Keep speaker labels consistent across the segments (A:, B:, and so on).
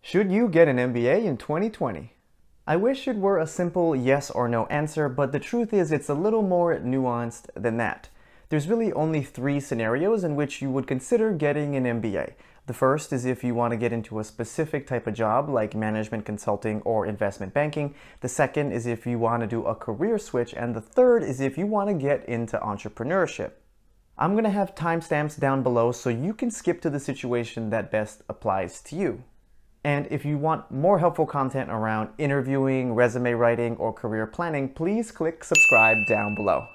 A: Should you get an MBA in 2020? I wish it were a simple yes or no answer, but the truth is it's a little more nuanced than that. There's really only three scenarios in which you would consider getting an MBA. The first is if you want to get into a specific type of job like management consulting or investment banking. The second is if you want to do a career switch. And the third is if you want to get into entrepreneurship. I'm going to have timestamps down below so you can skip to the situation that best applies to you. And if you want more helpful content around interviewing, resume writing, or career planning, please click subscribe down below.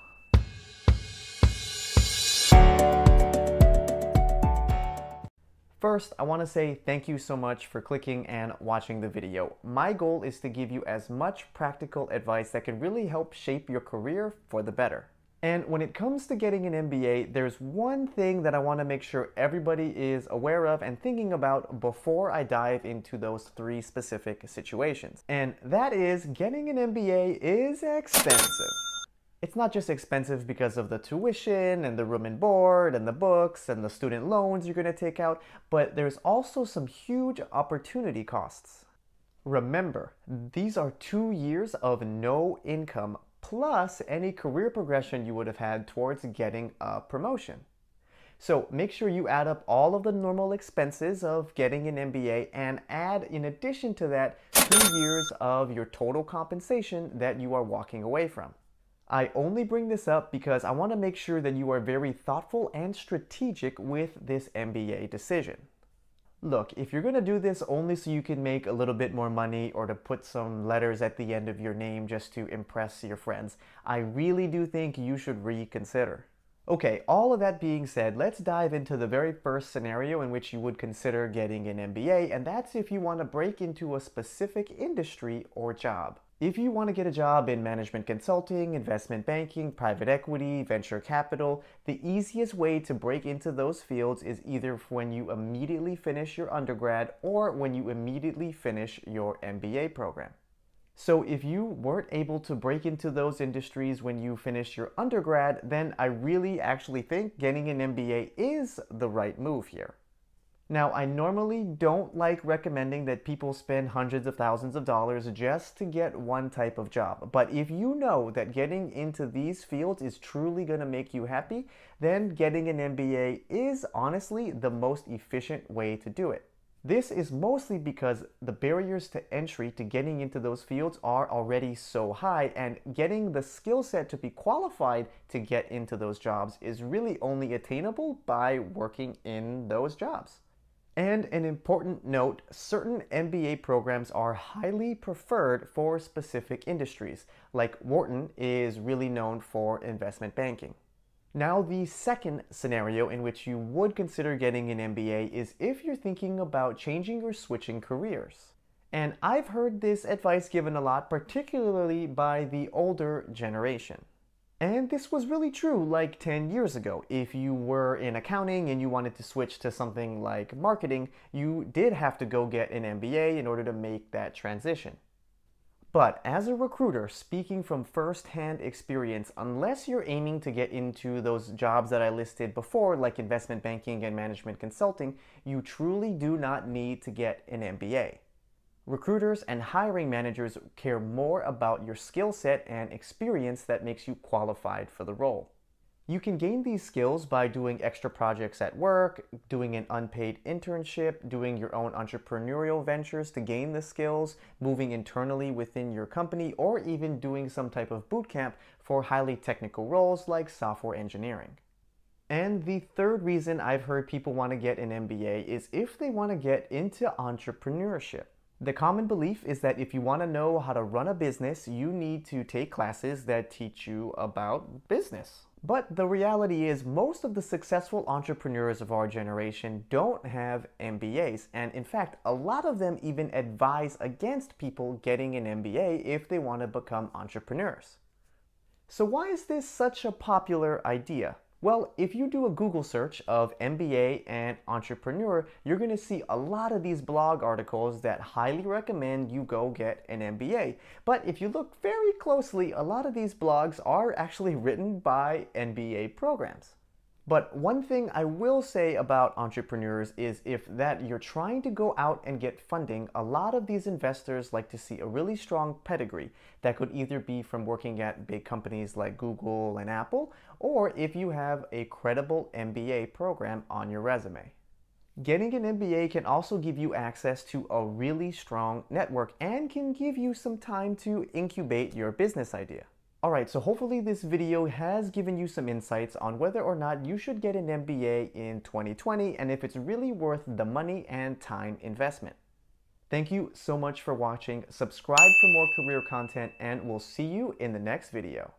A: First, I want to say thank you so much for clicking and watching the video. My goal is to give you as much practical advice that can really help shape your career for the better. And when it comes to getting an MBA, there's one thing that I want to make sure everybody is aware of and thinking about before I dive into those three specific situations. And that is, getting an MBA is expensive. It's not just expensive because of the tuition and the room and board and the books and the student loans you're going to take out, but there's also some huge opportunity costs. Remember, these are 2 years of no income plus any career progression you would have had towards getting a promotion. So make sure you add up all of the normal expenses of getting an MBA and add, in addition to that, 2 years of your total compensation that you are walking away from. I only bring this up because I want to make sure that you are very thoughtful and strategic with this MBA decision. Look, if you're going to do this only so you can make a little bit more money or to put some letters at the end of your name just to impress your friends, I really do think you should reconsider. Okay, all of that being said, let's dive into the very first scenario in which you would consider getting an MBA, and that's if you want to break into a specific industry or job. If you want to get a job in management consulting, investment banking, private equity, venture capital, the easiest way to break into those fields is either when you immediately finish your undergrad or when you immediately finish your MBA program. So if you weren't able to break into those industries when you finish your undergrad, then I really actually think getting an MBA is the right move here. Now, I normally don't like recommending that people spend hundreds of thousands of dollars just to get one type of job. But if you know that getting into these fields is truly going to make you happy, then getting an MBA is honestly the most efficient way to do it. This is mostly because the barriers to entry to getting into those fields are already so high, and getting the skill set to be qualified to get into those jobs is really only attainable by working in those jobs. And an important note, certain MBA programs are highly preferred for specific industries, like Wharton is really known for investment banking. Now, the second scenario in which you would consider getting an MBA is if you're thinking about changing or switching careers. And I've heard this advice given a lot, particularly by the older generation. And this was really true like 10 years ago. If you were in accounting and you wanted to switch to something like marketing, you did have to go get an MBA in order to make that transition. But as a recruiter, speaking from first-hand experience, unless you're aiming to get into those jobs that I listed before, like investment banking and management consulting, you truly do not need to get an MBA. Recruiters and hiring managers care more about your skill set and experience that makes you qualified for the role. You can gain these skills by doing extra projects at work, doing an unpaid internship, doing your own entrepreneurial ventures to gain the skills, moving internally within your company, or even doing some type of boot camp for highly technical roles like software engineering. And the third reason I've heard people want to get an MBA is if they want to get into entrepreneurship. The common belief is that if you want to know how to run a business, you need to take classes that teach you about business. But the reality is most of the successful entrepreneurs of our generation don't have MBAs. And in fact, a lot of them even advise against people getting an MBA if they want to become entrepreneurs. So why is this such a popular idea? Well, if you do a Google search of MBA and entrepreneur, you're going to see a lot of these blog articles that highly recommend you go get an MBA. But if you look very closely, a lot of these blogs are actually written by MBA programs. But one thing I will say about entrepreneurs is if that you're trying to go out and get funding, a lot of these investors like to see a really strong pedigree that could either be from working at big companies like Google and Apple, or if you have a credible MBA program on your resume. Getting an MBA can also give you access to a really strong network and can give you some time to incubate your business idea. Alright, so hopefully this video has given you some insights on whether or not you should get an MBA in 2020 and if it's really worth the money and time investment. Thank you so much for watching. Subscribe for more career content and we'll see you in the next video.